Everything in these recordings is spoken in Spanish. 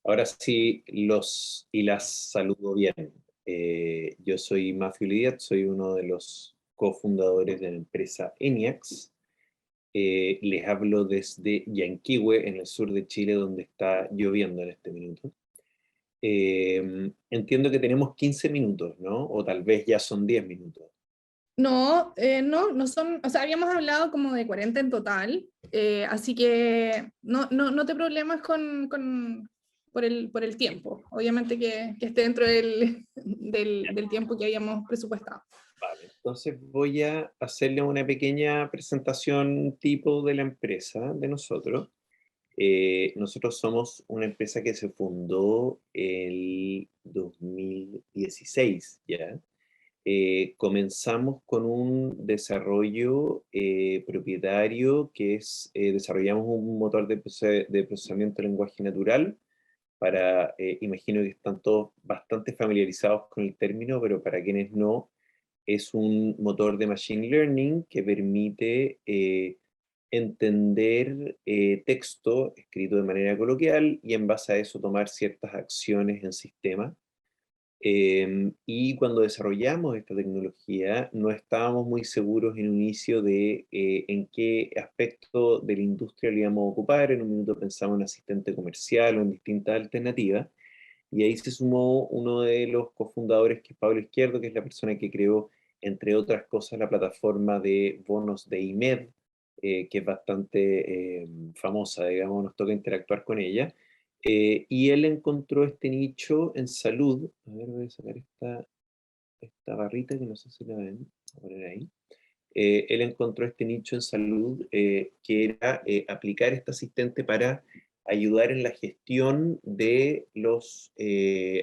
Ahora sí y las saludo bien. Yo soy Matthew Lidiat, soy uno de los cofundadores de la empresa ENIAX. Les hablo desde Yanquihue, en el sur de Chile, donde está lloviendo en este minuto. Entiendo que tenemos 15 minutos, ¿no? O tal vez ya son 10 minutos. No, no son, o sea, habíamos hablado como de 40 en total, así que no te problemas por el tiempo, obviamente que esté dentro del tiempo que habíamos presupuestado. Vale, entonces voy a hacerle una pequeña presentación tipo de la empresa, de nosotros. Nosotros somos una empresa que se fundó el 2016, ¿ya? Comenzamos con un desarrollo propietario que es, desarrollamos un motor de procesamiento de lenguaje natural para, imagino que están todos bastante familiarizados con el término, pero para quienes no, es un motor de machine learning que permite entender texto escrito de manera coloquial y en base a eso tomar ciertas acciones en sistema. Y cuando desarrollamos esta tecnología, no estábamos muy seguros en un inicio de en qué aspecto de la industria lo íbamos a ocupar. En un minuto pensamos en asistente comercial o en distintas alternativas. Y ahí se sumó uno de los cofundadores, que es Pablo Izquierdo, que es la persona que creó, entre otras cosas, la plataforma de bonos de IMED, que es bastante famosa, digamos, nos toca interactuar con ella. Y él encontró este nicho en salud. A ver, voy a sacar esta barrita que no sé si la ven. Voy a poner ahí. Él encontró este nicho en salud que era aplicar este asistente para ayudar en la gestión de los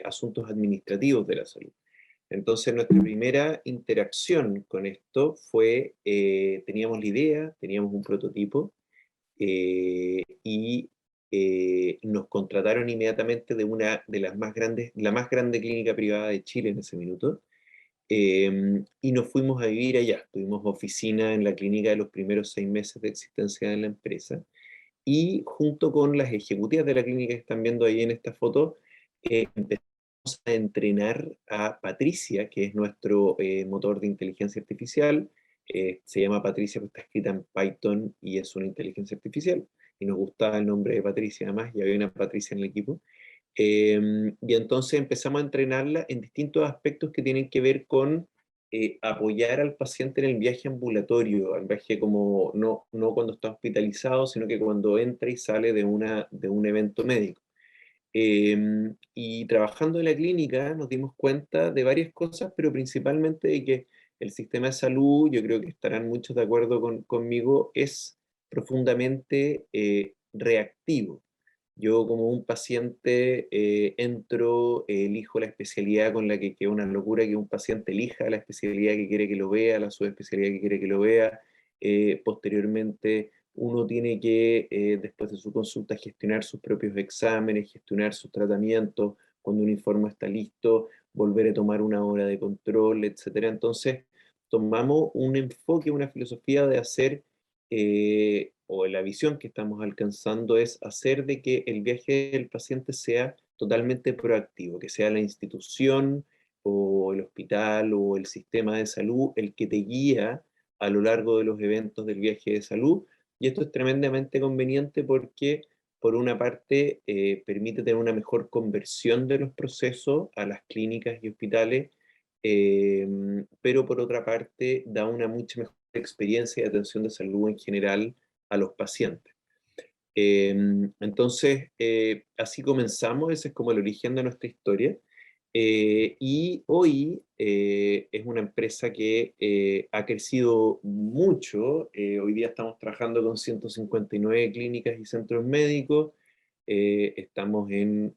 asuntos administrativos de la salud. Entonces nuestra primera interacción con esto fue, teníamos la idea, teníamos un prototipo y nos contrataron inmediatamente de una de las más grandes, la más grande clínica privada de Chile en ese minuto, y nos fuimos a vivir allá. Tuvimos oficina en la clínica de los primeros 6 meses de existencia de la empresa. Y junto con las ejecutivas de la clínica que están viendo ahí en esta foto, empezamos a entrenar a Patricia, que es nuestro motor de inteligencia artificial. Se llama Patricia, porque está escrita en Python y es una inteligencia artificial. Y nos gustaba el nombre de Patricia, además, y había una Patricia en el equipo. Y entonces empezamos a entrenarla en distintos aspectos que tienen que ver con apoyar al paciente en el viaje ambulatorio, al viaje como no cuando está hospitalizado, sino que cuando entra y sale de un evento médico. Y trabajando en la clínica nos dimos cuenta de varias cosas, pero principalmente de que el sistema de salud, yo creo que estarán muchos de acuerdo conmigo, es profundamente reactivo. Yo como un paciente entro, elijo la especialidad con la que es una locura que un paciente elija la especialidad que quiere que lo vea, la subespecialidad que quiere que lo vea. Posteriormente uno tiene que, después de su consulta, gestionar sus propios exámenes, gestionar sus tratamientos, cuando un informe está listo, volver a tomar una hora de control, etcétera. Entonces, tomamos un enfoque, una filosofía de hacer o la visión que estamos alcanzando es hacer de que el viaje del paciente sea totalmente proactivo, que sea la institución o el hospital o el sistema de salud el que te guía a lo largo de los eventos del viaje de salud. Y esto es tremendamente conveniente porque, por una parte, permite tener una mejor conversión de los procesos a las clínicas y hospitales, eh, pero por otra parte, da una mucha mejor experiencia de atención de salud en general a los pacientes. Entonces, así comenzamos, ese es como el origen de nuestra historia. Y hoy es una empresa que ha crecido mucho. Hoy día estamos trabajando con 159 clínicas y centros médicos. Estamos en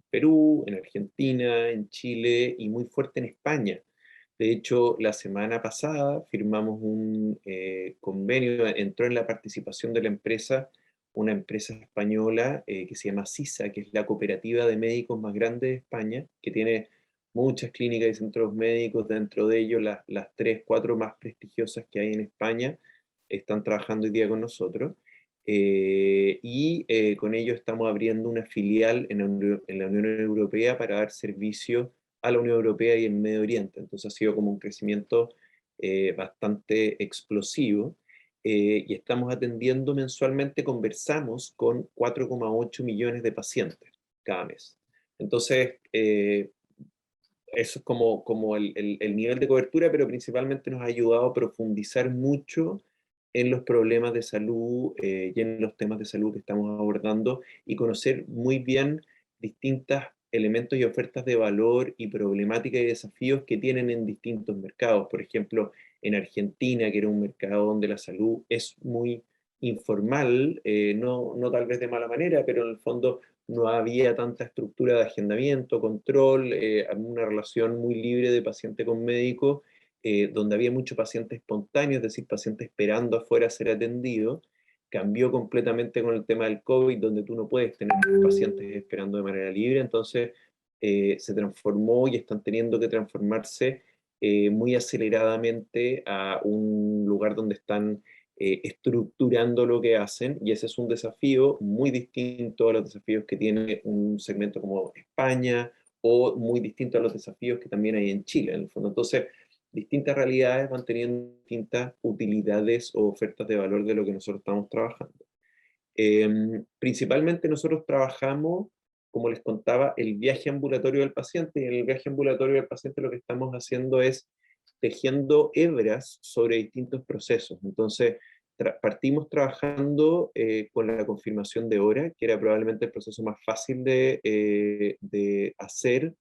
Perú, en Argentina, en Chile y muy fuerte en España. De hecho, la semana pasada firmamos un convenio, entró en la participación de la empresa una empresa española que se llama CISA, que es la cooperativa de médicos más grande de España, que tiene muchas clínicas y centros médicos, dentro de ellos las 3, 4 más prestigiosas que hay en España están trabajando hoy día con nosotros. Con ello estamos abriendo una filial en la Unión Europea para dar servicio a la Unión Europea y en Medio Oriente. Entonces ha sido como un crecimiento bastante explosivo. Y estamos atendiendo mensualmente, conversamos con 4,8 millones de pacientes cada mes. Entonces, eso es como el nivel de cobertura, pero principalmente nos ha ayudado a profundizar mucho en los problemas de salud y en los temas de salud que estamos abordando y conocer muy bien distintos elementos y ofertas de valor y problemáticas y desafíos que tienen en distintos mercados. Por ejemplo, en Argentina, que era un mercado donde la salud es muy informal, no tal vez de mala manera, pero en el fondo no había tanta estructura de agendamiento, control, una relación muy libre de paciente con médico, donde había mucho paciente espontáneo, es decir, paciente esperando afuera a ser atendido. Cambió completamente con el tema del COVID, donde tú no puedes tener pacientes esperando de manera libre, entonces se transformó y están teniendo que transformarse muy aceleradamente a un lugar donde están estructurando lo que hacen, y ese es un desafío muy distinto a los desafíos que tiene un segmento como España, o muy distinto a los desafíos que también hay en Chile, en el fondo. Entonces, distintas realidades van teniendo distintas utilidades o ofertas de valor de lo que nosotros estamos trabajando. Principalmente nosotros trabajamos, como les contaba, el viaje ambulatorio del paciente, y en el viaje ambulatorio del paciente lo que estamos haciendo es tejiendo hebras sobre distintos procesos. Entonces, partimos trabajando con la confirmación de hora, que era probablemente el proceso más fácil de hacer,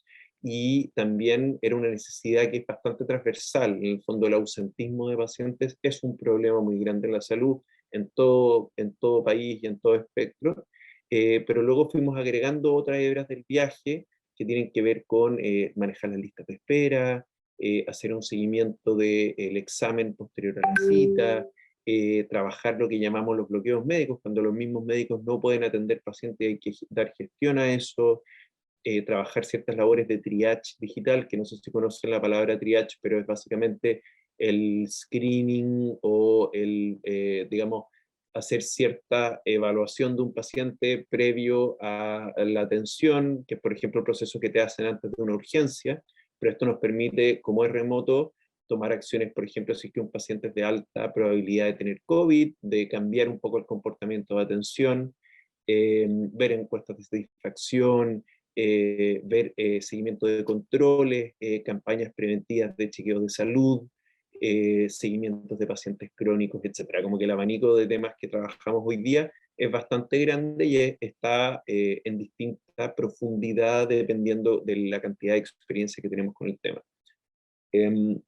y también era una necesidad que es bastante transversal. En el fondo, el ausentismo de pacientes es un problema muy grande en la salud, en todo país y en todo espectro, pero luego fuimos agregando otras hebras del viaje que tienen que ver con manejar las listas de espera, hacer un seguimiento del examen posterior a la cita, trabajar lo que llamamos los bloqueos médicos, cuando los mismos médicos no pueden atender pacientes, hay que dar gestión a eso, trabajar ciertas labores de triage digital, que no sé si conocen la palabra triage, pero es básicamente el screening o digamos, hacer cierta evaluación de un paciente previo a la atención, que es, por ejemplo, el proceso que te hacen antes de una urgencia, pero esto nos permite, como es remoto, tomar acciones, por ejemplo, si es que un paciente es de alta probabilidad de tener COVID, de cambiar un poco el comportamiento de atención, ver encuestas de satisfacción, ver seguimiento de controles, campañas preventivas de chequeos de salud, seguimientos de pacientes crónicos, etcétera. Como que el abanico de temas que trabajamos hoy día es bastante grande y está en distinta profundidad dependiendo de la cantidad de experiencia que tenemos con el tema. Em,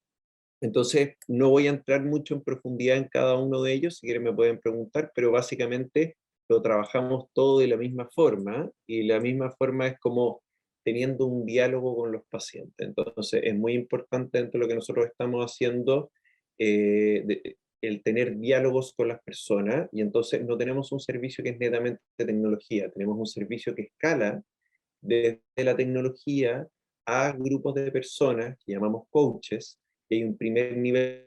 entonces, no voy a entrar mucho en profundidad en cada uno de ellos, si quieren me pueden preguntar, pero básicamente lo trabajamos todo de la misma forma, y la misma forma es como teniendo un diálogo con los pacientes. Entonces, es muy importante dentro de lo que nosotros estamos haciendo el tener diálogos con las personas, y entonces no tenemos un servicio que es netamente de tecnología, tenemos un servicio que escala desde la tecnología a grupos de personas que llamamos coaches, y hay un primer nivel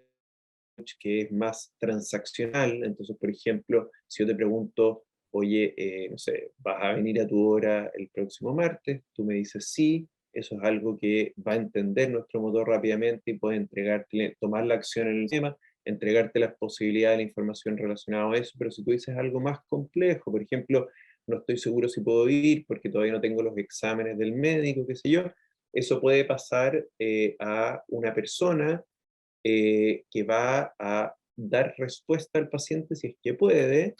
que es más transaccional. Entonces, por ejemplo, si yo te pregunto, oye, no sé, ¿vas a venir a tu hora el próximo martes? Tú me dices sí, eso es algo que va a entender nuestro motor rápidamente y puede entregarte, tomar la acción en el tema, entregarte las posibilidades de la información relacionada a eso. Pero si tú dices algo más complejo, por ejemplo, no estoy seguro si puedo ir porque todavía no tengo los exámenes del médico, qué sé yo, eso puede pasar a una persona que va a dar respuesta al paciente si es que puede,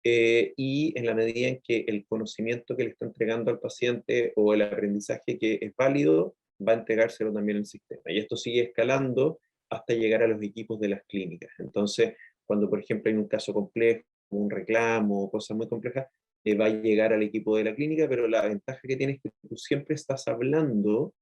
y en la medida en que el conocimiento que le está entregando al paciente o el aprendizaje que es válido, va a entregárselo también al sistema. Y esto sigue escalando hasta llegar a los equipos de las clínicas. Entonces, cuando por ejemplo hay un caso complejo, un reclamo o cosas muy complejas, va a llegar al equipo de la clínica, pero la ventaja que tienes es que tú siempre estás hablando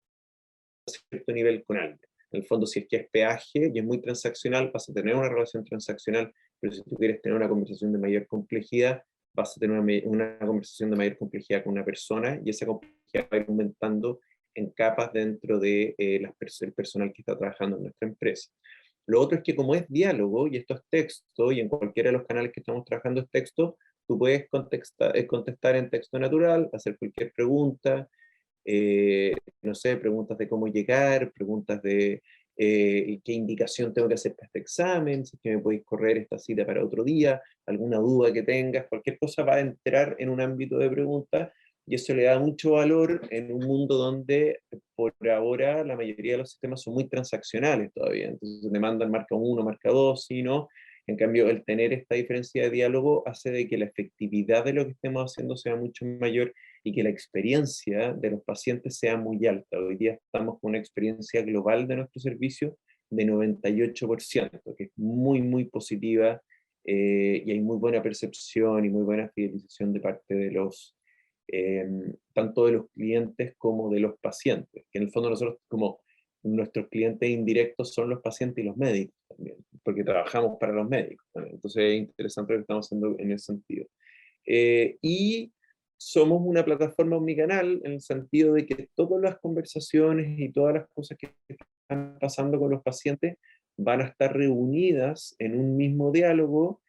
a cierto nivel con alguien. En el fondo, si es que es peaje y es muy transaccional, vas a tener una relación transaccional, pero si tú quieres tener una conversación de mayor complejidad, vas a tener una conversación de mayor complejidad con una persona, y esa complejidad va a ir aumentando en capas dentro de el personal que está trabajando en nuestra empresa. Lo otro es que como es diálogo, y esto es texto, y en cualquiera de los canales que estamos trabajando es texto, tú puedes contestar en texto natural, hacer cualquier pregunta, no sé, preguntas de cómo llegar, preguntas de qué indicación tengo que hacer para este examen, si es que me podéis correr esta cita para otro día, alguna duda que tengas, cualquier cosa va a entrar en un ámbito de preguntas, y eso le da mucho valor en un mundo donde por ahora la mayoría de los sistemas son muy transaccionales todavía, entonces te mandan marca 1, marca 2, si no. En cambio, el tener esta diferencia de diálogo hace de que la efectividad de lo que estemos haciendo sea mucho mayor y que la experiencia de los pacientes sea muy alta. Hoy día estamos con una experiencia global de nuestro servicio de 98%, que es muy, muy positiva, y hay muy buena percepción y muy buena fidelización de parte de tanto de los clientes como de los pacientes, que en el fondo nosotros como nuestros clientes indirectos son los pacientes y los médicos también, porque trabajamos para los médicos también. Entonces es interesante lo que estamos haciendo en ese sentido. Y somos una plataforma omnicanal en el sentido de que todas las conversaciones y todas las cosas que están pasando con los pacientes van a estar reunidas en un mismo diálogo,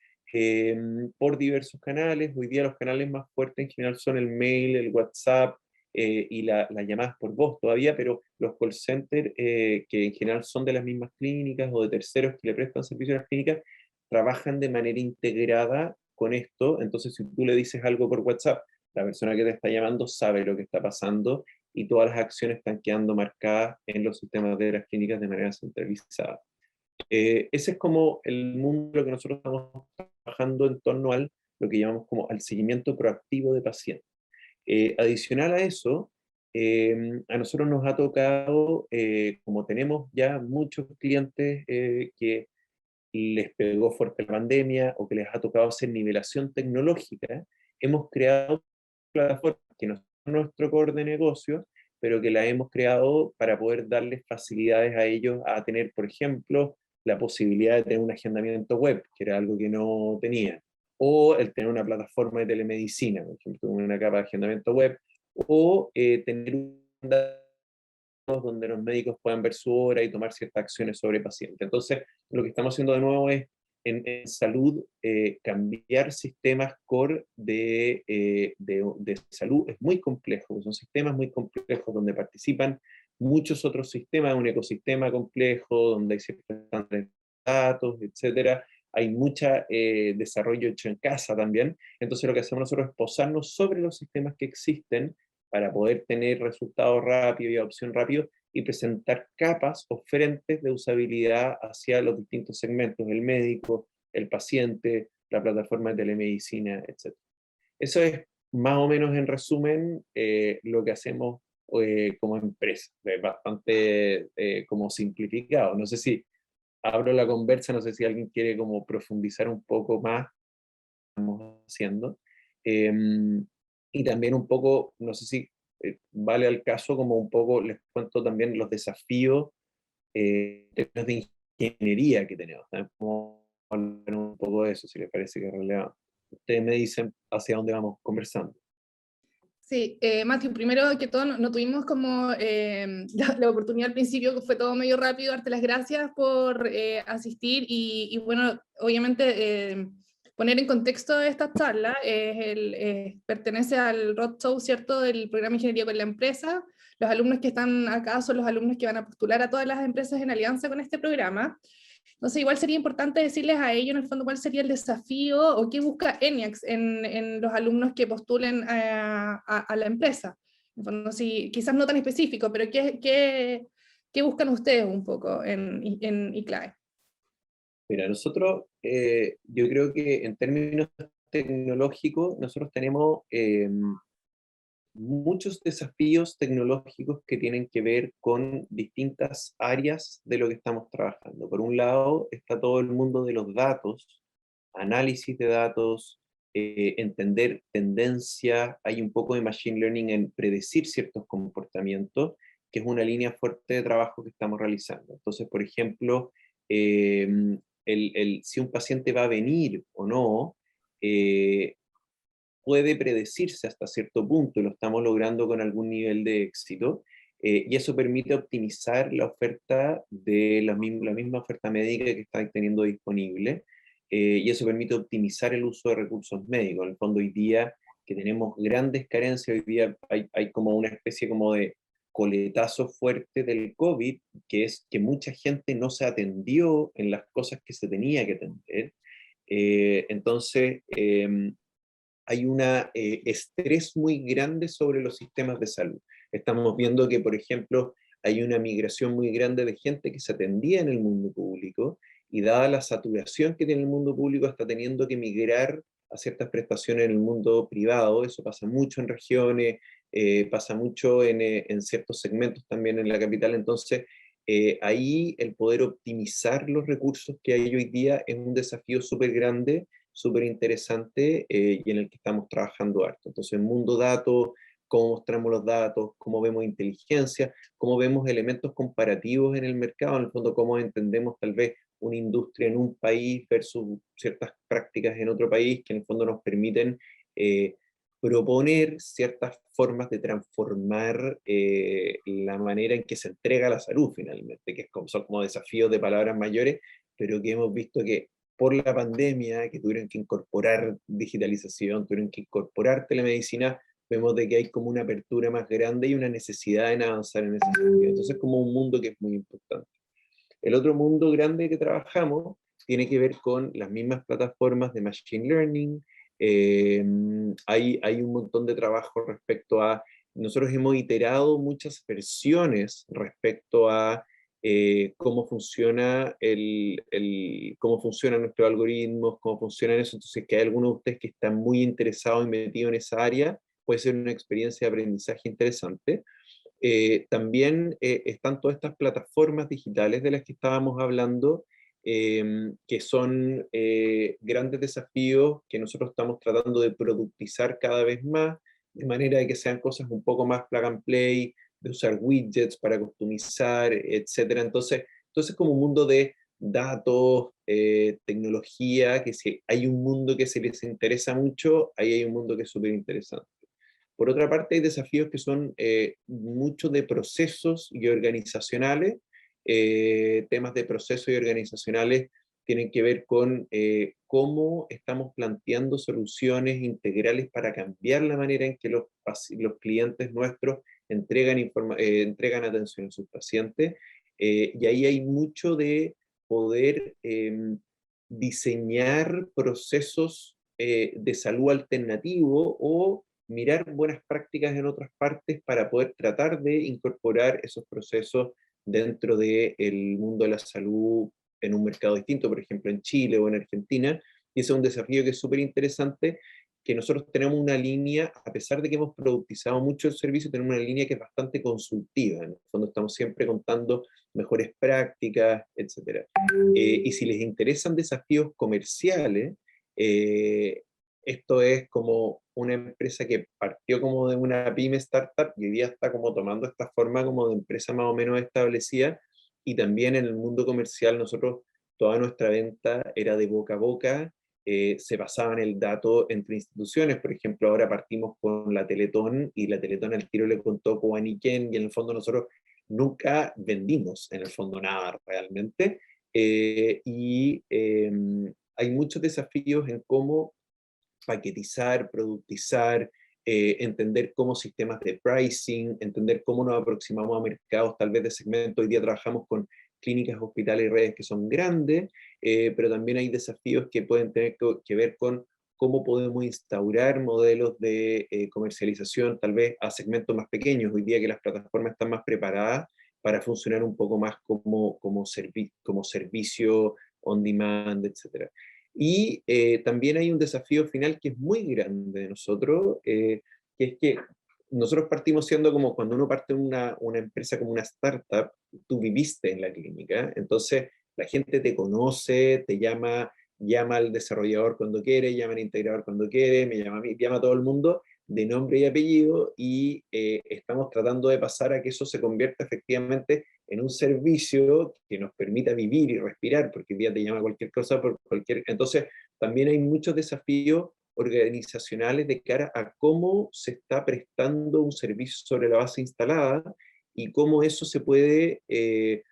por diversos canales. Hoy día los canales más fuertes en general son el mail, el WhatsApp, y las llamadas por voz todavía, pero los call centers, que en general son de las mismas clínicas o de terceros que le prestan servicio a las clínicas, trabajan de manera integrada con esto. Entonces, si tú le dices algo por WhatsApp, la persona que te está llamando sabe lo que está pasando y todas las acciones están quedando marcadas en los sistemas de las clínicas de manera centralizada. Ese es como el mundo que nosotros estamos trabajando en torno al lo que llamamos como al seguimiento proactivo de pacientes. Adicional a eso, a nosotros nos ha tocado, como tenemos ya muchos clientes que les pegó fuerte la pandemia o que les ha tocado hacer nivelación tecnológica, hemos creado plataformas que no son nuestro core de negocio, pero que las hemos creado para poder darles facilidades a ellos a tener, por ejemplo, la posibilidad de tener un agendamiento web, que era algo que no tenían, o el tener una plataforma de telemedicina, por ejemplo, una capa de agendamiento web, o tener un donde los médicos puedan ver su hora y tomar ciertas acciones sobre pacientes. Entonces, lo que estamos haciendo de nuevo es, en salud, cambiar sistemas core de salud es muy complejo, son sistemas muy complejos donde participan muchos otros sistemas, un ecosistema complejo, donde hay ciertos estándares de datos, etcétera. Hay mucho desarrollo hecho en casa también. Entonces, lo que hacemos nosotros es posarnos sobre los sistemas que existen para poder tener resultados rápidos y adopción rápido y presentar capas o frentes de usabilidad hacia los distintos segmentos, el médico, el paciente, la plataforma de telemedicina, etc. Eso es más o menos en resumen lo que hacemos como empresa. Es bastante como simplificado. No sé si abro la conversa, no sé si alguien quiere como profundizar un poco más estamos haciendo. Y también un poco, no sé si vale al caso, como un poco les cuento también los desafíos de ingeniería que tenemos. ¿Sabes? Como hablar un poco de eso, si les parece que es relevante. Ustedes me dicen hacia dónde vamos conversando. Sí, Matthew, primero que todo, no tuvimos como la oportunidad al principio, que fue todo medio rápido, darte las gracias por asistir y bueno, obviamente poner en contexto esta charla, pertenece al Roadshow, ¿cierto?, del programa Ingeniería con la Empresa. Los alumnos que están acá son los alumnos que van a postular a todas las empresas en alianza con este programa. Entonces, igual sería importante decirles a ellos, en el fondo, cuál sería el desafío o qué busca ENIAX en los alumnos que postulen a la empresa. En el fondo, sí, quizás no tan específico, pero ¿qué buscan ustedes un poco en ICLAE? Mira, nosotros, yo creo que en términos tecnológicos, nosotros tenemos muchos desafíos tecnológicos que tienen que ver con distintas áreas de lo que estamos trabajando. Por un lado, está todo el mundo de los datos, análisis de datos, entender tendencia, hay un poco de machine learning en predecir ciertos comportamientos, que es una línea fuerte de trabajo que estamos realizando. Entonces, por ejemplo, eh, si un paciente va a venir o no, puede predecirse hasta cierto punto, y lo estamos logrando con algún nivel de éxito, y eso permite optimizar la oferta de la misma oferta médica que está teniendo disponible. y eso permite optimizar el uso de recursos médicos. En el fondo, hoy día que tenemos grandes carencias, hoy día hay como una especie como de coletazo fuerte del COVID, que es que mucha gente no se atendió en las cosas que se tenía que atender. Entonces, hay un estrés muy grande sobre los sistemas de salud. Estamos viendo que, por ejemplo, hay una migración muy grande de gente que se atendía en el mundo público y dada la saturación que tiene el mundo público está teniendo que migrar a ciertas prestaciones en el mundo privado. Eso pasa mucho en regiones, pasa mucho en ciertos segmentos también en la capital. Entonces, ahí el poder optimizar los recursos que hay hoy día es un desafío súper grande, súper interesante, y en el que estamos trabajando harto. Entonces, mundo datos, cómo mostramos los datos, cómo vemos inteligencia, cómo vemos elementos comparativos en el mercado, en el fondo cómo entendemos tal vez una industria en un país versus ciertas prácticas en otro país, que en el fondo nos permiten proponer ciertas formas de transformar la manera en que se entrega la salud finalmente, que es como, son como desafíos de palabras mayores, pero que hemos visto que por la pandemia, que tuvieron que incorporar digitalización, tuvieron que incorporar telemedicina, vemos de que hay como una apertura más grande y una necesidad en avanzar en ese sentido. Entonces es como un mundo que es muy importante. El otro mundo grande que trabajamos tiene que ver con las mismas plataformas de Machine Learning. Hay un montón de trabajo respecto a, nosotros hemos iterado muchas versiones respecto a cómo funciona cómo funcionan nuestros algoritmos, cómo funcionan eso. Entonces, que hay algunos de ustedes que están muy interesados y metidos en esa área, puede ser una experiencia de aprendizaje interesante. También están todas estas plataformas digitales de las que estábamos hablando, que son grandes desafíos que nosotros estamos tratando de productizar cada vez más, de manera de que sean cosas un poco más plug and play, de usar widgets para customizar, etcétera. Entonces como un mundo de datos, tecnología, que si hay un mundo que se les interesa mucho, ahí hay un mundo que es súper interesante. Por otra parte, hay desafíos que son mucho de procesos y organizacionales. Temas de procesos y organizacionales tienen que ver con cómo estamos planteando soluciones integrales para cambiar la manera en que los clientes nuestros entregan atención a sus pacientes. Y ahí hay mucho de poder diseñar procesos de salud alternativo o mirar buenas prácticas en otras partes para poder tratar de incorporar esos procesos dentro del mundo de la salud en un mercado distinto, por ejemplo en Chile o en Argentina, y ese es un desafío que es súper interesante, que nosotros tenemos una línea, a pesar de que hemos productizado mucho el servicio, tenemos una línea que es bastante consultiva, en el fondo estamos siempre contando mejores prácticas, etc. Y si les interesan desafíos comerciales, esto es como una empresa que partió como de una pyme startup y hoy día está como tomando esta forma como de empresa más o menos establecida, y también en el mundo comercial nosotros, toda nuestra venta era de boca a boca, se basaba en el dato entre instituciones. Por ejemplo, ahora partimos con la Teletón y la Teletón al tiro le contó a Aniken, y en el fondo nosotros nunca vendimos en el fondo nada realmente, hay muchos desafíos en cómo paquetizar, productizar, entender cómo sistemas de pricing, entender cómo nos aproximamos a mercados tal vez de segmento. Hoy día trabajamos con clínicas, hospitales y redes que son grandes, pero también hay desafíos que pueden tener que ver con cómo podemos instaurar modelos de comercialización tal vez a segmentos más pequeños. Hoy día que las plataformas están más preparadas para funcionar un poco más como servicio on demand, etc. Y también hay un desafío final que es muy grande de nosotros, que es que nosotros partimos siendo como cuando uno parte una empresa como una startup, tú viviste en la clínica, entonces la gente te conoce, te llama al desarrollador cuando quiere, llama al integrador cuando quiere, me llama a mí, llama a todo el mundo de nombre y apellido, y estamos tratando de pasar a que eso se convierta efectivamente en un servicio que nos permita vivir y respirar, porque el día te llama cualquier cosa por cualquier... Entonces, también hay muchos desafíos organizacionales de cara a cómo se está prestando un servicio sobre la base instalada y cómo eso se puede, de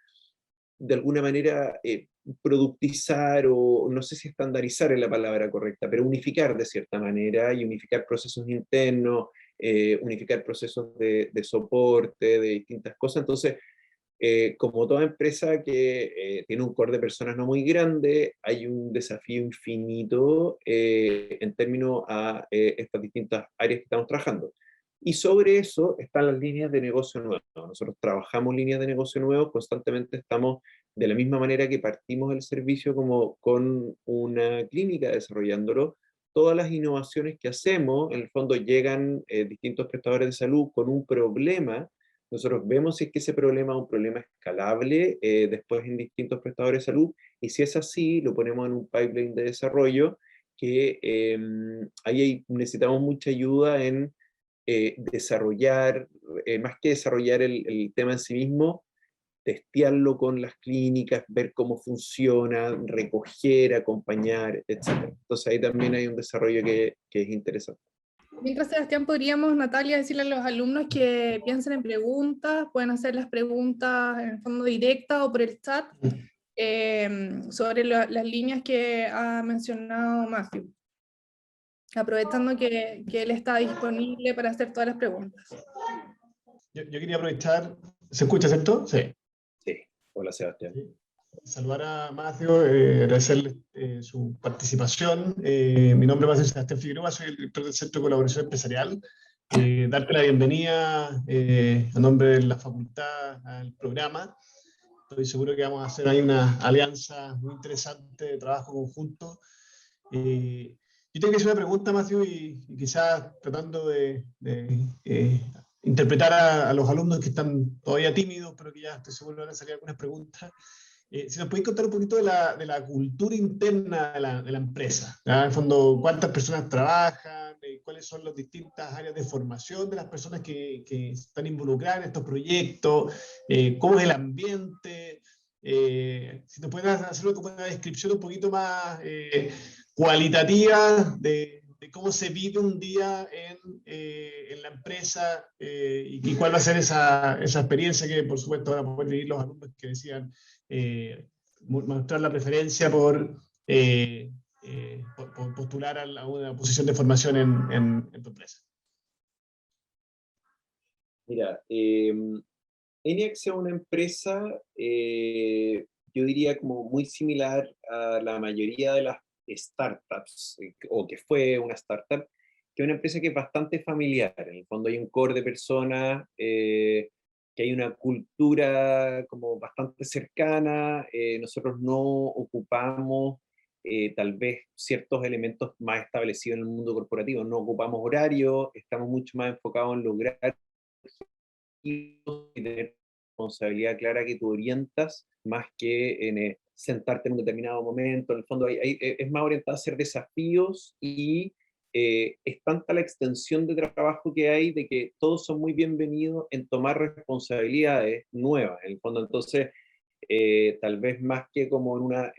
alguna manera, productizar, o no sé si estandarizar es la palabra correcta, pero unificar de cierta manera, y unificar procesos internos, unificar procesos de soporte, de distintas cosas. Entonces, como toda empresa que tiene un core de personas no muy grande, hay un desafío infinito en términos a estas distintas áreas que estamos trabajando. Y sobre eso están las líneas de negocio nuevos. Nosotros trabajamos líneas de negocio nuevos, constantemente estamos, de la misma manera que partimos el servicio como con una clínica desarrollándolo, todas las innovaciones que hacemos, en el fondo llegan distintos prestadores de salud con un problema. Nosotros vemos si es que ese problema es un problema escalable después en distintos prestadores de salud, y si es así, lo ponemos en un pipeline de desarrollo que ahí necesitamos mucha ayuda en desarrollar, más que desarrollar el tema en sí mismo, testearlo con las clínicas, ver cómo funciona, recoger, acompañar, etc. Entonces ahí también hay un desarrollo que es interesante. Mientras, Sebastián, podríamos, Natalia, decirle a los alumnos que piensen en preguntas, pueden hacer las preguntas en el fondo directa o por el chat sobre las líneas que ha mencionado Matthew, aprovechando que él está disponible para hacer todas las preguntas. Yo quería aprovechar, ¿se escucha, cierto? Sí. Sí, hola Sebastián. Sí. Saludar a Matthew, agradecerle su participación. Mi nombre es Sebastián Figueroa, soy el director del Centro de Colaboración Empresarial. Darte la bienvenida a nombre de la facultad al programa. Estoy seguro que vamos a hacer ahí una alianza muy interesante de trabajo conjunto. Yo tengo que hacer una pregunta, Matthew, y quizás tratando de interpretar a los alumnos que están todavía tímidos, pero que ya estoy seguro que van a salir algunas preguntas. Si nos podéis contar un poquito de la cultura interna de la empresa, ¿ya? En el fondo, cuántas personas trabajan, cuáles son las distintas áreas de formación de las personas que están involucradas en estos proyectos, cómo es el ambiente. Si nos puedes hacer como una descripción un poquito más cualitativa de cómo se vive un día en la empresa y cuál va a ser esa experiencia que, por supuesto, van a poder vivir los alumnos que decían mostrar la preferencia por postular a una posición de formación en tu empresa. Mira, ENIAC es una empresa, yo diría como muy similar a la mayoría de las startups, o que fue una startup, que es una empresa que es bastante familiar. En el fondo hay un core de personas, que hay una cultura como bastante cercana. Nosotros no ocupamos tal vez ciertos elementos más establecidos en el mundo corporativo, no ocupamos horario, estamos mucho más enfocados en lograr y tener responsabilidad clara que tú orientas, más que en sentarte en un determinado momento. En el fondo es más orientado a hacer desafíos, y es tanta la extensión de trabajo que hay de que todos son muy bienvenidos en tomar responsabilidades nuevas. En el fondo, entonces, tal vez más que como en una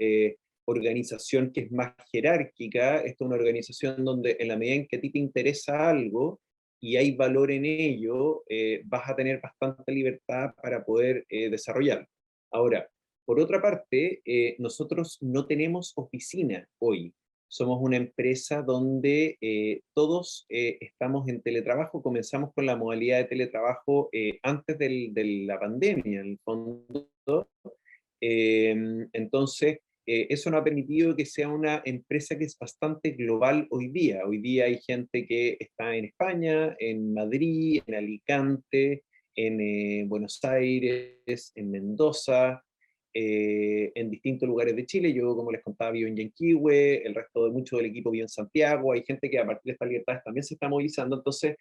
organización que es más jerárquica, esta es una organización donde en la medida en que a ti te interesa algo, y hay valor en ello, vas a tener bastante libertad para poder desarrollarlo. Ahora, por otra parte, nosotros no tenemos oficina hoy. Somos una empresa donde todos estamos en teletrabajo. Comenzamos con la modalidad de teletrabajo antes de la pandemia, en el fondo. Entonces, eso nos ha permitido que sea una empresa que es bastante global hoy día. Hoy día hay gente que está en España, en Madrid, en Alicante, en Buenos Aires, en Mendoza, en distintos lugares de Chile. Yo, como les contaba, vivo en Yanquihue, el resto de mucho del equipo vive en Santiago. Hay gente que a partir de estas libertades también se está movilizando. Entonces,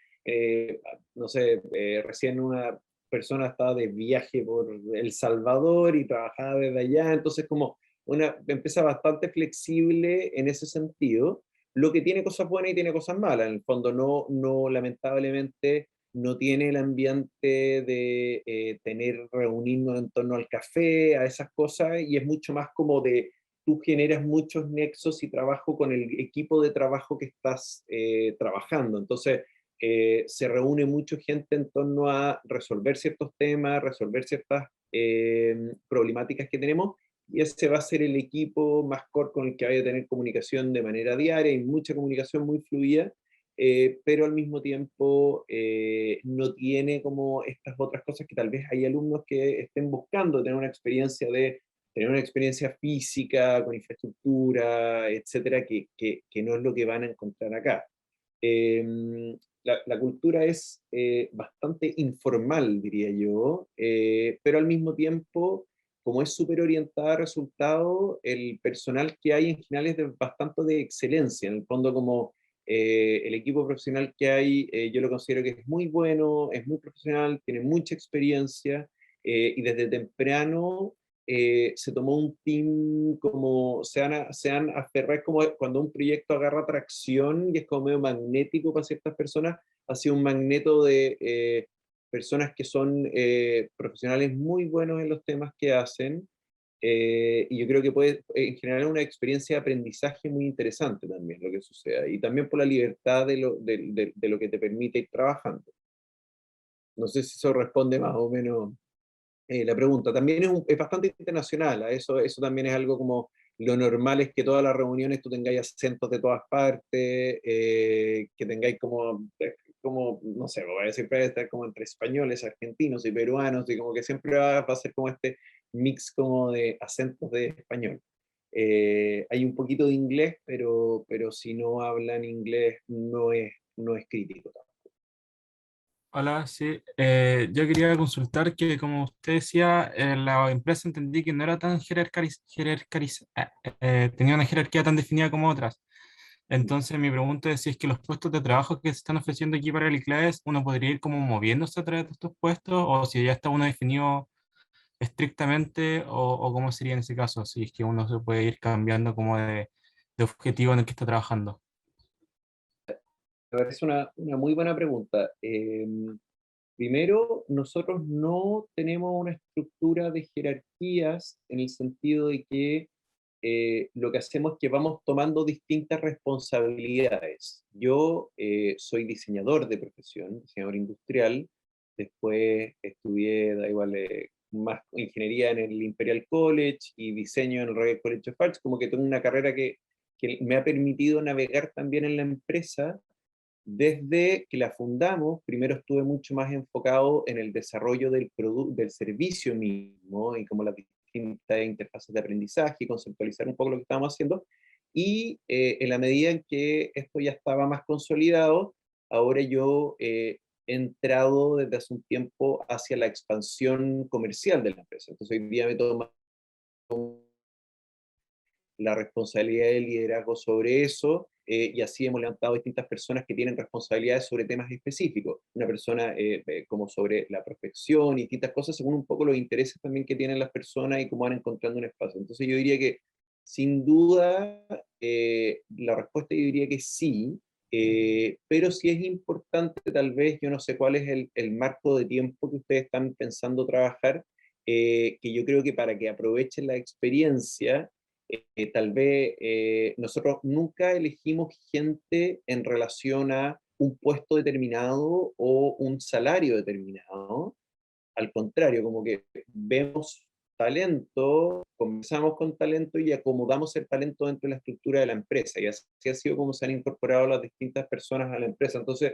no sé, recién una persona estaba de viaje por El Salvador y trabajaba desde allá. Entonces, como una empresa bastante flexible en ese sentido, lo que tiene cosas buenas y tiene cosas malas. En el fondo, lamentablemente, no tiene el ambiente de reunirnos en torno al café, a esas cosas, y es mucho más como de tú generas muchos nexos y trabajo con el equipo de trabajo que estás trabajando. Entonces, se reúne mucha gente en torno a resolver ciertos temas, resolver ciertas problemáticas que tenemos, y ese va a ser el equipo más core con el que vaya a tener comunicación de manera diaria y mucha comunicación muy fluida, pero al mismo tiempo no tiene como estas otras cosas que tal vez hay alumnos que estén buscando tener una experiencia física, con infraestructura, etcétera, que no es lo que van a encontrar acá. La cultura es bastante informal, diría yo, pero al mismo tiempo, como es súper orientada a resultados, el personal que hay en general es bastante de excelencia. En el fondo, como el equipo profesional que hay, yo lo considero que es muy bueno, es muy profesional, tiene mucha experiencia, y desde temprano se tomó un team como, se han aferrado, es como cuando un proyecto agarra tracción y es como medio magnético para ciertas personas, ha sido un magneto de personas que son profesionales muy buenos en los temas que hacen, y yo creo que puede en general una experiencia de aprendizaje muy interesante también lo que suceda, y también por la libertad de lo que te permite ir trabajando. No sé si eso responde más o menos la pregunta. También es bastante internacional, eso también es algo como lo normal es que todas las reuniones tú tengáis acentos de todas partes, que tengáis como, no sé, siempre va a estar como entre españoles, argentinos y peruanos, y como que siempre va a ser como este mix como de acentos de español. Hay un poquito de inglés, pero si no hablan inglés no es crítico. Hola, sí. Yo quería consultar que, como usted decía, la empresa entendí que no era tan tenía una jerarquía tan definida como otras. Entonces, mi pregunta es si es que los puestos de trabajo que se están ofreciendo aquí para el ICLAES, uno podría ir como moviéndose a través de estos puestos, o si ya está uno definido estrictamente, o cómo sería en ese caso, si es que uno se puede ir cambiando como de objetivo en el que está trabajando. Me parece una muy buena pregunta. Primero, nosotros no tenemos una estructura de jerarquías en el sentido de que lo que hacemos es que vamos tomando distintas responsabilidades. Yo soy diseñador de profesión, diseñador industrial, después estudié, da igual, más ingeniería en el Imperial College y diseño en el Royal College of Arts, como que tengo una carrera que me ha permitido navegar también en la empresa. Desde que la fundamos, primero estuve mucho más enfocado en el desarrollo del servicio mismo y como las distintas interfaces de aprendizaje y conceptualizar un poco lo que estábamos haciendo. Y en la medida en que esto ya estaba más consolidado, ahora yo he entrado desde hace un tiempo hacia la expansión comercial de la empresa. Entonces hoy día me tomo la responsabilidad de liderazgo sobre eso, y así hemos levantado distintas personas que tienen responsabilidades sobre temas específicos. Una persona como sobre la prospección y distintas cosas, según un poco los intereses también que tienen las personas y cómo van encontrando un espacio. Entonces yo diría que, sin duda, la respuesta yo diría que sí, pero sí es importante, tal vez, yo no sé cuál es el marco de tiempo que ustedes están pensando trabajar, que yo creo que para que aprovechen la experiencia, tal vez nosotros nunca elegimos gente en relación a un puesto determinado o un salario determinado. Al contrario, como que vemos talento, conversamos con talento y acomodamos el talento dentro de la estructura de la empresa. Y así ha sido como se han incorporado las distintas personas a la empresa. Entonces,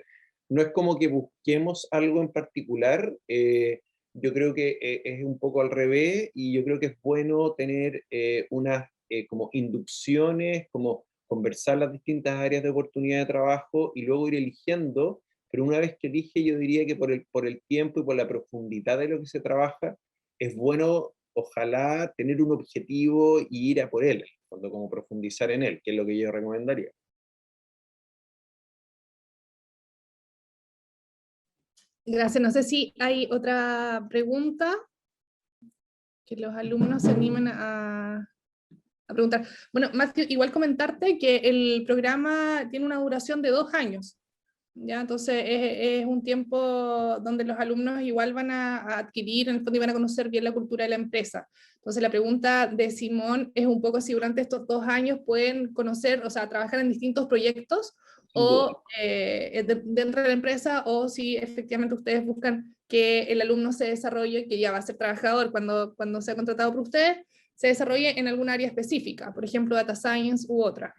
no es como que busquemos algo en particular. Yo creo que es un poco al revés, y yo creo que es bueno tener unas como inducciones, como conversar las distintas áreas de oportunidad de trabajo y luego ir eligiendo, pero una vez que elige, yo diría que por el tiempo y por la profundidad de lo que se trabaja, es bueno, ojalá, tener un objetivo y ir a por él, cuando como profundizar en él, que es lo que yo recomendaría. Gracias. No sé si hay otra pregunta que los alumnos se animen a preguntar. Bueno, Matthew, igual comentarte que el programa tiene una duración de 2 años. ¿Ya? Entonces es un tiempo donde los alumnos igual van a adquirir, en el fondo, y van a conocer bien la cultura de la empresa. Entonces la pregunta de Simón es un poco si durante estos 2 años pueden conocer, o sea, trabajar en distintos proyectos o dentro de la empresa, o si efectivamente ustedes buscan que el alumno se desarrolle, que ya va a ser trabajador cuando sea contratado por ustedes, se desarrolle en algún área específica, por ejemplo, data science u otra.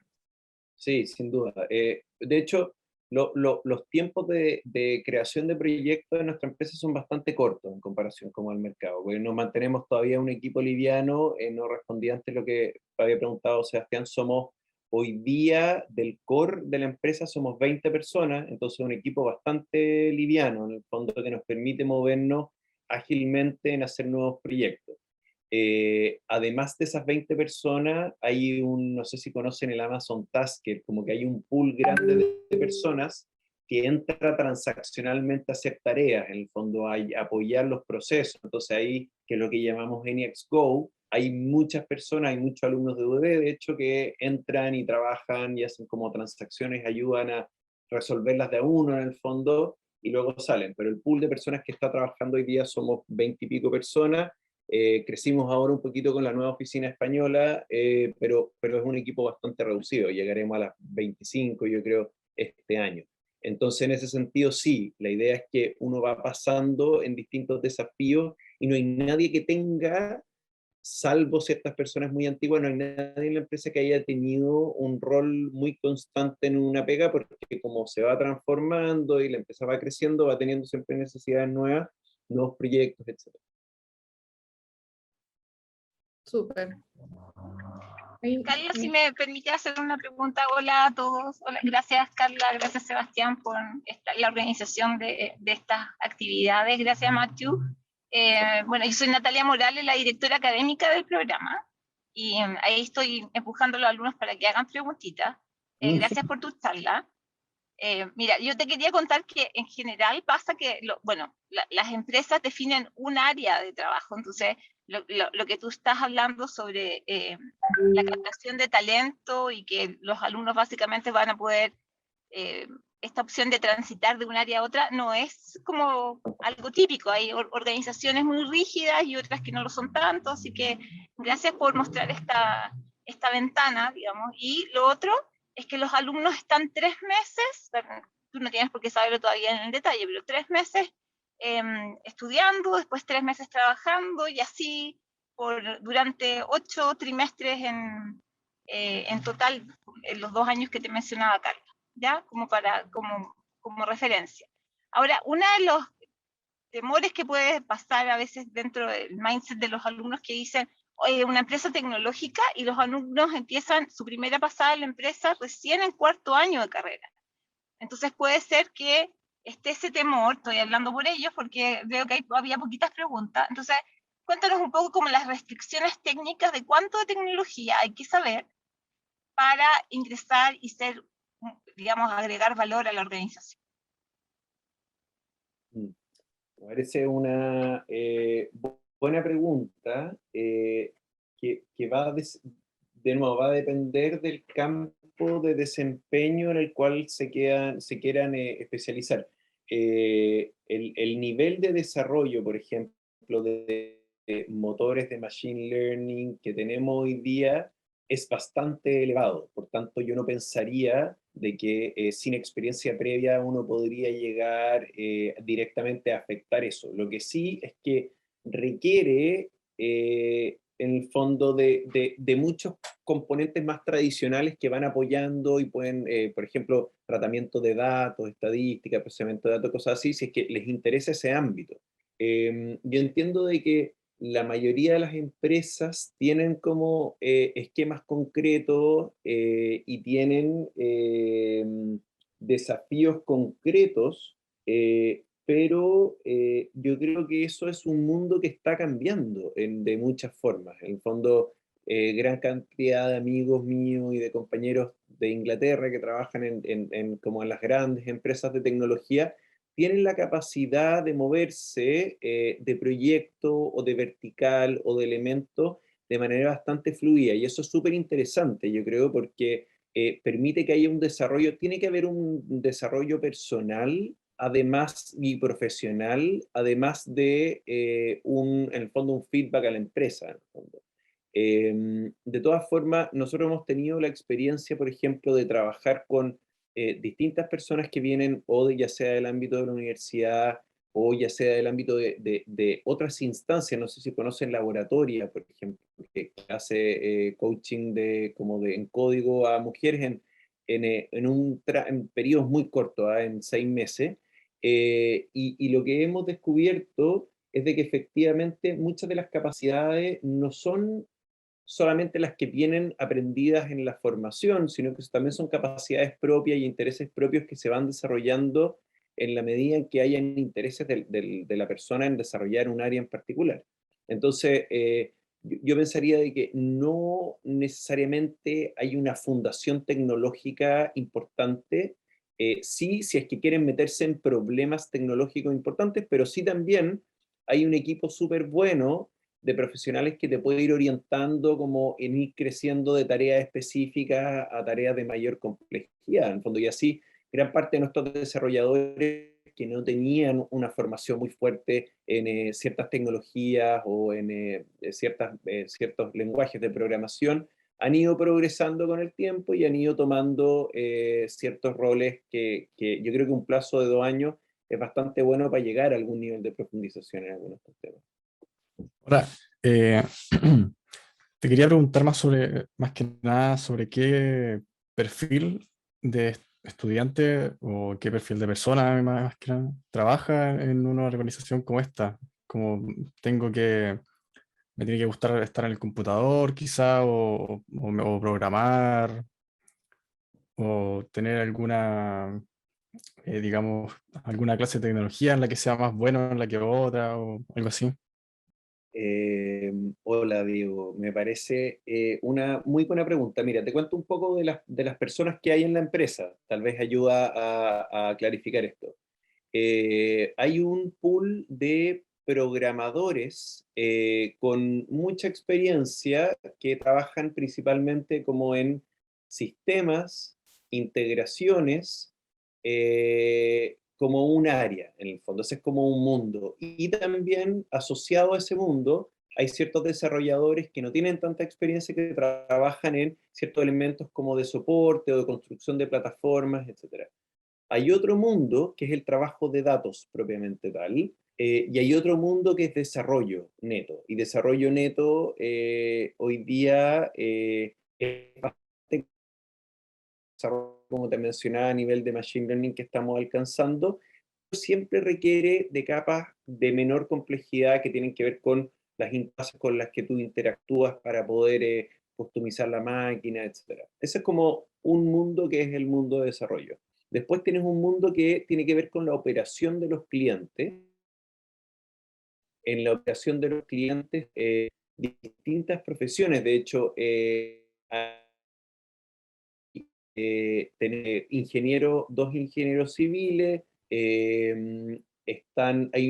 Sí, sin duda. De hecho, los tiempos de creación de proyectos de nuestra empresa son bastante cortos en comparación con el mercado, porque nos mantenemos todavía un equipo liviano. No respondí antes lo que había preguntado Sebastián. Somos hoy día, del core de la empresa, somos 20 personas, entonces un equipo bastante liviano, en el fondo, que nos permite movernos ágilmente en hacer nuevos proyectos. Además de esas 20 personas, hay no sé si conocen el Amazon Tasker, como que hay un pool grande de personas que entra transaccionalmente a hacer tareas, en el fondo a apoyar los procesos. Entonces ahí, que es lo que llamamos NX Go, hay muchas personas, hay muchos alumnos de UD, de hecho, que entran y trabajan y hacen como transacciones, ayudan a resolverlas de a uno en el fondo, y luego salen. Pero el pool de personas que está trabajando hoy día somos 20 y pico personas. Crecimos ahora un poquito con la nueva oficina española, pero es un equipo bastante reducido. Llegaremos a las 25, yo creo, este año. Entonces, en ese sentido, sí, la idea es que uno va pasando en distintos desafíos y no hay nadie que tenga, salvo ciertas personas muy antiguas, no hay nadie en la empresa que haya tenido un rol muy constante en una pega, porque como se va transformando y la empresa va creciendo, va teniendo siempre necesidades nuevas, nuevos proyectos, etc. Súper. Carla, si me permite hacer una pregunta. Hola a todos. Hola, gracias Carla, gracias Sebastián por la organización de estas actividades. Gracias Matthew. Bueno, yo soy Natalia Morales, la directora académica del programa, y ahí estoy empujando a los alumnos para que hagan preguntitas. Gracias por tu charla. Mira, yo te quería contar que en general pasa que, las empresas definen un área de trabajo. Entonces, lo que tú estás hablando sobre la captación de talento y que los alumnos básicamente van a poder, esta opción de transitar de un área a otra, no es como algo típico. Hay organizaciones muy rígidas y otras que no lo son tanto, así que gracias por mostrar esta ventana, digamos. Y lo otro es que los alumnos están 3 meses, tú no tienes por qué saberlo todavía en el detalle, pero 3 meses estudiando, después 3 meses trabajando, y así durante 8 trimestres en total, en los 2 años que te mencionaba Carla, ¿ya? Como referencia. Ahora, uno de los temores que puede pasar a veces dentro del mindset de los alumnos, que dicen, oye, una empresa tecnológica, y los alumnos empiezan su primera pasada en la empresa recién en 4º año de carrera. Entonces puede ser que esté ese temor. Estoy hablando por ellos porque veo que había poquitas preguntas. Entonces, cuéntanos un poco como las restricciones técnicas de cuánto de tecnología hay que saber para ingresar y ser, digamos, agregar valor a la organización. Me parece una buena pregunta, que va de nuevo, va a depender del campo de desempeño en el cual se quieran especializar. El nivel de desarrollo, por ejemplo, de motores de machine learning que tenemos hoy día es bastante elevado. Por tanto, yo no pensaría de que sin experiencia previa uno podría llegar directamente a afectar eso. Lo que sí es que requiere, en el fondo, de muchos componentes más tradicionales que van apoyando y pueden, por ejemplo, tratamiento de datos, estadística, procesamiento de datos, cosas así, si es que les interesa ese ámbito. Yo entiendo de que la mayoría de las empresas tienen como esquemas concretos y tienen desafíos concretos, pero yo creo que eso es un mundo que está cambiando de muchas formas. En el fondo, gran cantidad de amigos míos y de compañeros de Inglaterra que trabajan como en las grandes empresas de tecnología, tienen la capacidad de moverse de proyecto o de vertical o de elemento de manera bastante fluida, y eso es súper interesante, yo creo, porque permite que haya un desarrollo. Tiene que haber un desarrollo personal, además, y profesional, además de en el fondo, un feedback a la empresa, en el fondo. De todas formas, nosotros hemos tenido la experiencia, por ejemplo, de trabajar con distintas personas que vienen ya sea del ámbito de la universidad o ya sea del ámbito de otras instancias, no sé si conocen Laboratoria, por ejemplo, que hace coaching en código a mujeres en periodos muy cortos, en 6 meses, y lo que hemos descubierto es de que efectivamente muchas de las capacidades no son solamente las que vienen aprendidas en la formación, sino que también son capacidades propias y intereses propios que se van desarrollando en la medida en que hayan intereses de la persona en desarrollar un área en particular. Entonces, yo pensaría de que no necesariamente hay una fundación tecnológica importante, sí, si es que quieren meterse en problemas tecnológicos importantes, pero sí también hay un equipo súper bueno de profesionales que te puede ir orientando como en ir creciendo de tareas específicas a tareas de mayor complejidad, en el fondo, y así gran parte de nuestros desarrolladores que no tenían una formación muy fuerte en ciertas tecnologías o en ciertos lenguajes de programación, han ido progresando con el tiempo y han ido tomando ciertos roles que yo creo que un plazo de 2 años es bastante bueno para llegar a algún nivel de profundización en algunos de estos temas. Ahora, te quería preguntar más que nada sobre qué perfil de estudiante o qué perfil de persona más que nada trabaja en una organización como esta. Como me tiene que gustar estar en el computador quizá, o programar, o tener digamos, alguna clase de tecnología en la que sea más bueno en la que otra, o algo así. Hola, Diego. Me parece una muy buena pregunta. Mira, te cuento un poco de las personas que hay en la empresa. Tal vez ayuda a clarificar esto. Hay un pool de programadores con mucha experiencia que trabajan principalmente como en sistemas, integraciones, como un área, en el fondo. Ese es como un mundo. Y también asociado a ese mundo hay ciertos desarrolladores que no tienen tanta experiencia, que trabajan en ciertos elementos como de soporte o de construcción de plataformas, etc. Hay otro mundo que es el trabajo de datos propiamente tal, y hay otro mundo que es desarrollo neto. Y desarrollo neto hoy día es bastante, como te mencionaba, a nivel de machine learning que estamos alcanzando, siempre requiere de capas de menor complejidad que tienen que ver con las interfaces con las que tú interactúas para poder customizar la máquina, etc. Ese es como un mundo que es el mundo de desarrollo. Después tienes un mundo que tiene que ver con la operación de los clientes. En la operación de los clientes, distintas profesiones. De hecho, tener dos ingenieros civiles, hay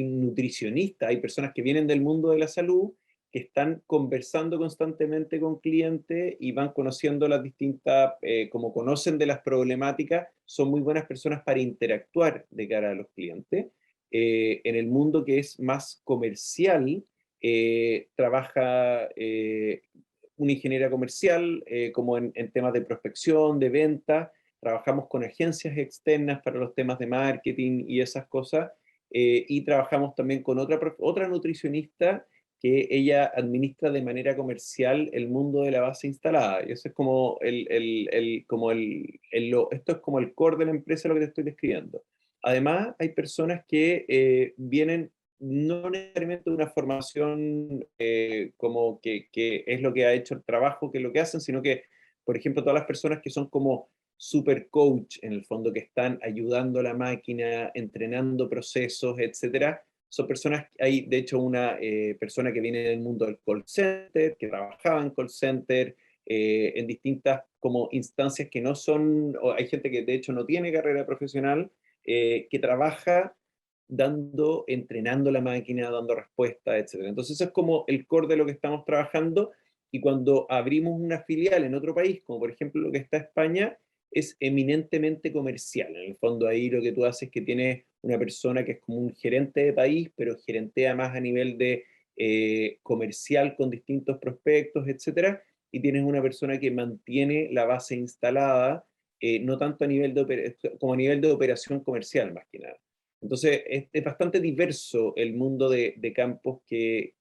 un nutricionista, hay personas que vienen del mundo de la salud, que están conversando constantemente con clientes y van conociendo las distintas, como conocen de las problemáticas, son muy buenas personas para interactuar de cara a los clientes. En el mundo que es más comercial, trabaja una ingeniera comercial, como en temas de prospección, de venta. Trabajamos con agencias externas para los temas de marketing y esas cosas, y trabajamos también con otra nutricionista que ella administra de manera comercial el mundo de la base instalada. Y eso es como esto es como el core de la empresa, lo que te estoy describiendo. Además, hay personas que vienen no necesariamente una formación como que es lo que ha hecho el trabajo, que es lo que hacen, sino que, por ejemplo, todas las personas que son como super coach, en el fondo, que están ayudando a la máquina, entrenando procesos, etcétera, son personas, hay de hecho una persona que viene del mundo del call center, que trabajaba en call center, en distintas como instancias que no son, o hay gente que de hecho no tiene carrera profesional, que trabaja entrenando la máquina, dando respuestas, etc. Entonces eso es como el core de lo que estamos trabajando, y cuando abrimos una filial en otro país, como por ejemplo lo que está España, es eminentemente comercial. En el fondo ahí lo que tú haces es que tienes una persona que es como un gerente de país, pero gerentea más a nivel de comercial con distintos prospectos, etc. Y tienes una persona que mantiene la base instalada, no tanto a nivel como a nivel de operación comercial, más que nada. Entonces, es bastante diverso el mundo de campos que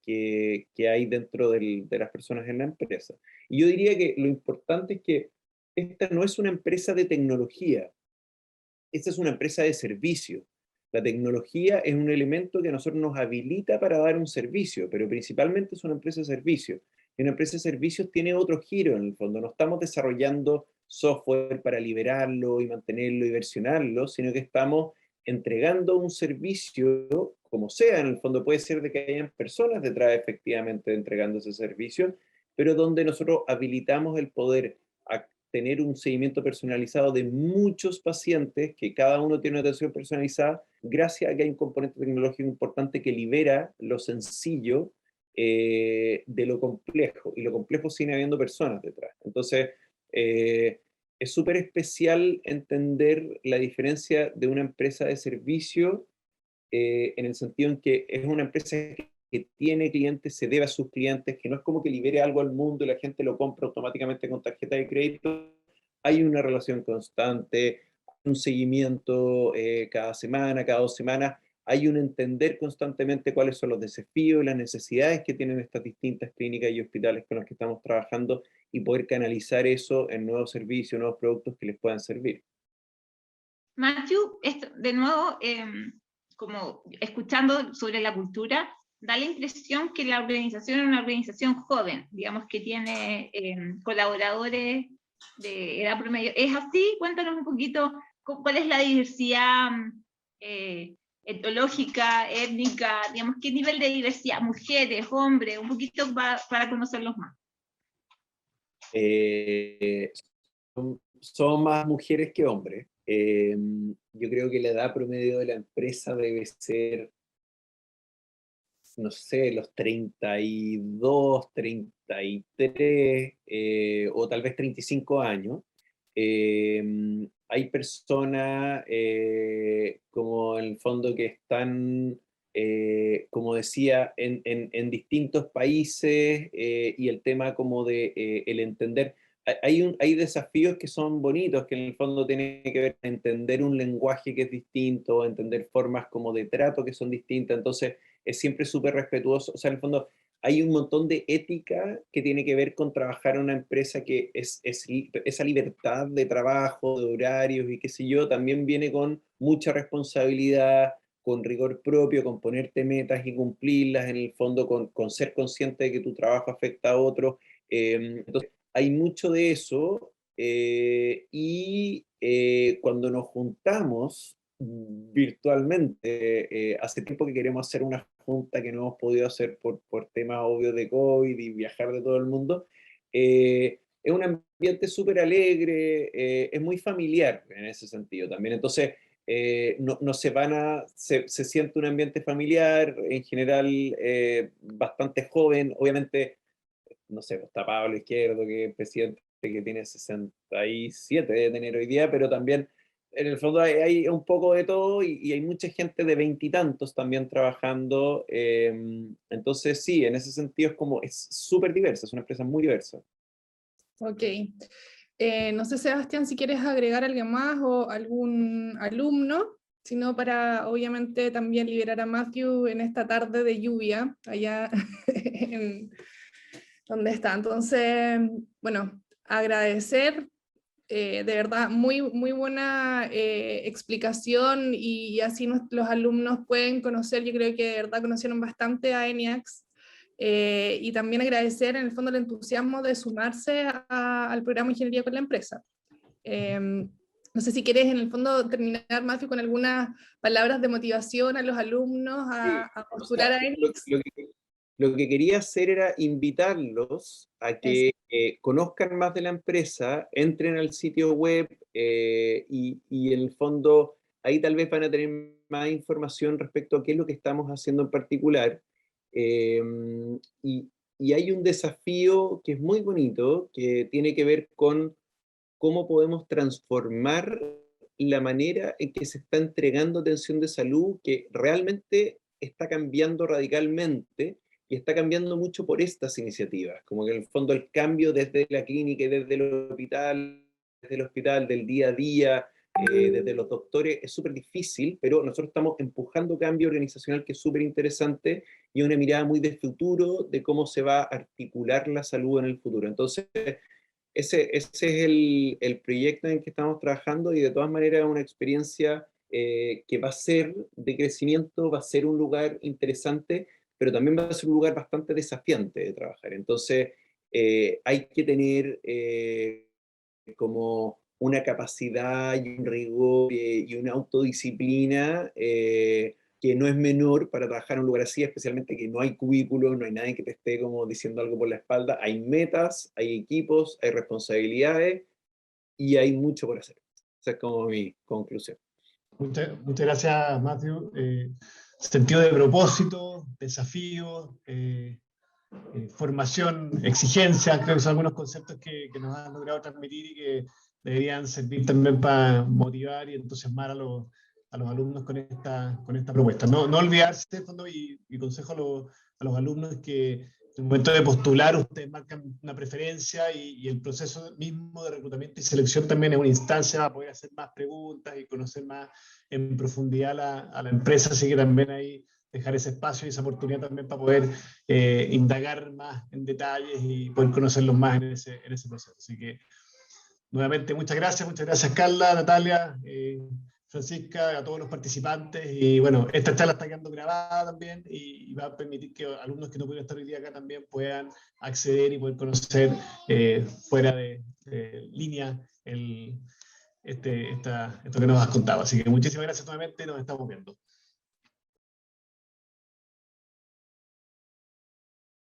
hay dentro de las personas en la empresa. Y yo diría que lo importante es que esta no es una empresa de tecnología, esta es una empresa de servicio. La tecnología es un elemento que a nosotros nos habilita para dar un servicio, pero principalmente es una empresa de servicio. Y una empresa de servicios tiene otro giro en el fondo. No estamos desarrollando software para liberarlo y mantenerlo y versionarlo, sino que estamos entregando un servicio, como sea, en el fondo puede ser de que hayan personas detrás efectivamente entregando ese servicio, pero donde nosotros habilitamos el poder a tener un seguimiento personalizado de muchos pacientes, que cada uno tiene una atención personalizada, gracias a que hay un componente tecnológico importante que libera lo sencillo de lo complejo, y lo complejo sigue habiendo personas detrás. Entonces, es súper especial entender la diferencia de una empresa de servicio en el sentido en que es una empresa que tiene clientes, se debe a sus clientes, que no es como que libere algo al mundo y la gente lo compra automáticamente con tarjeta de crédito. Hay una relación constante, un seguimiento cada semana, cada 2 semanas, hay un entender constantemente cuáles son los desafíos y las necesidades que tienen estas distintas clínicas y hospitales con los que estamos trabajando y poder canalizar eso en nuevos servicios, nuevos productos que les puedan servir. Matthew, de nuevo, como escuchando sobre la cultura, da la impresión que la organización es una organización joven, digamos que tiene colaboradores de edad promedio. ¿Es así? Cuéntanos un poquito cuál es la diversidad etnológica, étnica, digamos, qué nivel de diversidad, mujeres, hombres, un poquito para conocerlos más. Son más mujeres que hombres. Yo creo que la edad promedio de la empresa debe ser, no sé, los 32, 33, o tal vez 35 años. Hay personas como en el fondo que están, como decía, en distintos países, y el tema como de el entender. Hay desafíos que son bonitos, que en el fondo tienen que ver con entender un lenguaje que es distinto, entender formas como de trato que son distintas, entonces es siempre súper respetuoso. O sea, en el fondo hay un montón de ética que tiene que ver con trabajar en una empresa que esa libertad de trabajo, de horarios y qué sé yo, también viene con mucha responsabilidad, con rigor propio, con ponerte metas y cumplirlas, en el fondo con ser consciente de que tu trabajo afecta a otros. Entonces, hay mucho de eso, y cuando nos juntamos virtualmente, hace tiempo que queremos hacer una junta que no hemos podido hacer por temas obvios de COVID y viajar de todo el mundo, es un ambiente súper alegre, es muy familiar en ese sentido también. Entonces, no se siente un ambiente familiar, en general bastante joven, obviamente. No sé, está Pablo Izquierdo, que es presidente, que tiene 67 de tener hoy día, pero también en el fondo hay un poco de todo, y hay mucha gente de veintitantos también trabajando. Entonces sí, en ese sentido es súper diversa, es una empresa muy diversa. Ok. No sé, Sebastián, si quieres agregar algo más o algún alumno, sino para obviamente también liberar a Matthew en esta tarde de lluvia allá en donde está. Entonces, bueno, agradecer, de verdad, muy, muy buena explicación, y así los alumnos pueden conocer, yo creo que de verdad conocieron bastante a ENIAX, y también agradecer en el fondo el entusiasmo de sumarse al programa Ingeniería con la Empresa. No sé si quieres en el fondo terminar, Matthew, con algunas palabras de motivación a los alumnos a postular a ENIAX. Lo que quería hacer era invitarlos a que conozcan más de la empresa, entren al sitio web, y en el fondo ahí tal vez van a tener más información respecto a qué es lo que estamos haciendo en particular. Y hay un desafío que es muy bonito, que tiene que ver con cómo podemos transformar la manera en que se está entregando atención de salud, que realmente está cambiando radicalmente, y está cambiando mucho por estas iniciativas, como que en el fondo el cambio desde la clínica y desde el hospital del día a día, desde los doctores es súper difícil, pero nosotros estamos empujando cambio organizacional que es súper interesante y una mirada muy de futuro de cómo se va a articular la salud en el futuro. Entonces, ese es el proyecto en el que estamos trabajando y de todas maneras es una experiencia que va a ser de crecimiento, va a ser un lugar interesante, pero también va a ser un lugar bastante desafiante de trabajar. Entonces, hay que tener como una capacidad y un rigor y una autodisciplina que no es menor para trabajar en un lugar así, especialmente que no hay cubículos, no hay nadie que te esté como diciendo algo por la espalda, hay metas, hay equipos, hay responsabilidades y hay mucho por hacer. Esa es como mi conclusión. Muchas gracias, Matthew. Sentido de propósito, desafío, formación, exigencia, creo que son algunos conceptos que nos han logrado transmitir y que deberían servir también para motivar y entusiasmar a los alumnos con esta propuesta. No olvidarse, de fondo, y consejo a los alumnos que en el momento de postular ustedes marcan una preferencia y el proceso mismo de reclutamiento y selección también es una instancia para poder hacer más preguntas y conocer más en profundidad a la empresa, así que también ahí dejar ese espacio y esa oportunidad también para poder indagar más en detalles y poder conocerlos más en ese proceso. Así que, nuevamente, muchas gracias Carla, Natalia, Francisca, a todos los participantes. Y bueno, esta charla está quedando grabada también y va a permitir que alumnos que no pudieron estar hoy día acá también puedan acceder y poder conocer fuera de línea esto que nos has contado. Así que muchísimas gracias nuevamente y nos estamos viendo.